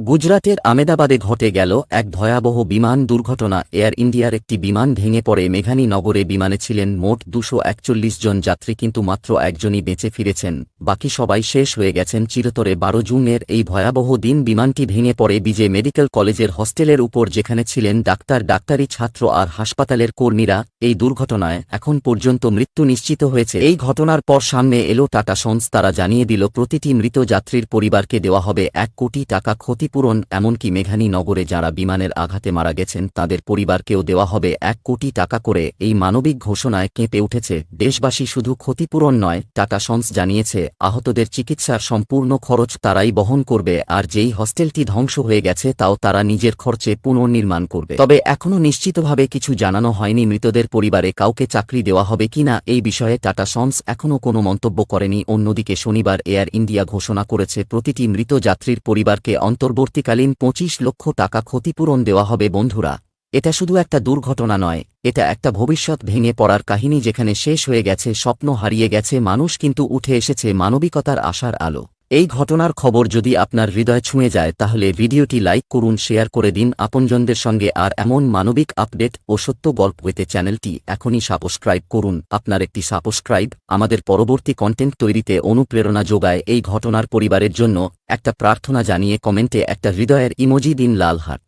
গুজরাটের আমেদাবাদে ঘটে গেল এক ভয়াবহ বিমান দুর্ঘটনা। এয়ার ইন্ডিয়ার একটি বিমান ভেঙে পড়ে মেঘানী নগরে। বিমানে ছিলেন মোট ২৪১ জন যাত্রী, কিন্তু মাত্র একজনই বেঁচে ফিরেছেন, বাকি সবাই শেষ হয়ে গেছেন চিরতরে। ১২ জুনের এই ভয়াবহ দিন বিমানটি ভেঙে পড়ে বিজে মেডিকেল কলেজের হস্টেলের উপর, যেখানে ছিলেন ডাক্তার, ডাক্তারি ছাত্র আর হাসপাতালের কর্মীরা। এই দুর্ঘটনায় এখন পর্যন্ত মৃত্যু নিশ্চিত হয়েছে। এই ঘটনার পর সামনে এলো টাটা সন্স। তারা জানিয়ে দিল প্রতিটি মৃত যাত্রীর পরিবারকে দেওয়া হবে ১ কোটি টাকা ক্ষতিপূরণ। এমনকি মেঘানী নগরে যারা বিমানের আঘাতে মারা গেছেন তাদের পরিবারকেও দেওয়া হবে ১ কোটি টাকা করে। এই মানবিক ঘোষণায় কেঁপে উঠেছে দেশবাসী। শুধু ক্ষতিপূরণ নয়, টাটা সন্স জানিয়েছে আহতদের চিকিৎসার সম্পূর্ণ খরচ তারাই বহন করবে, আর যেই হস্টেলটি ধ্বংস হয়ে গেছে তাও তারা নিজের খরচে পুনর্নির্মাণ করবে। তবে এখনও নিশ্চিতভাবে কিছু জানানো হয়নি মৃতদের পরিবারে কাউকে চাকরি দেওয়া হবে কিনা। এই বিষয়ে টাটা সন্স এখনও কোনো মন্তব্য করেনি। অন্যদিকে শনিবার এয়ার ইন্ডিয়া ঘোষণা করেছে প্রতিটি মৃত যাত্রীর পরিবারকে অন্তর্বর্তীকালীন ২৫ লক্ষ টাকা ক্ষতিপূরণ দেওয়া হবে। বন্ধুরা, এটা শুধু একটা দুর্ঘটনা নয়, এটা একটা ভবিষ্যৎ ভেঙে পড়ার কাহিনী, যেখানে শেষ হয়ে গেছে স্বপ্ন, হারিয়ে গেছে মানুষ, কিন্তু উঠে এসেছে মানবিকতার আশার আলো। এই ঘটনার খবর যদি আপনার হৃদয় ছুঁয়ে যায় তাহলে ভিডিওটি লাইক করুন, শেয়ার করে দিন আপনজনদের সঙ্গে। আর এমন মানবিক আপডেট ও সত্য গল্প পেতে চ্যানেলটি এখনই সাবস্ক্রাইব করুন। আপনার একটি সাবস্ক্রাইব আমাদের পরবর্তী কন্টেন্ট তৈরিতে অনুপ্রেরণা যোগায়। এই ঘটনার পরিবারের জন্য একটা প্রার্থনা জানিয়ে কমেন্টে একটা হৃদয়ের ইমোজি দিন। লাল হার্ট।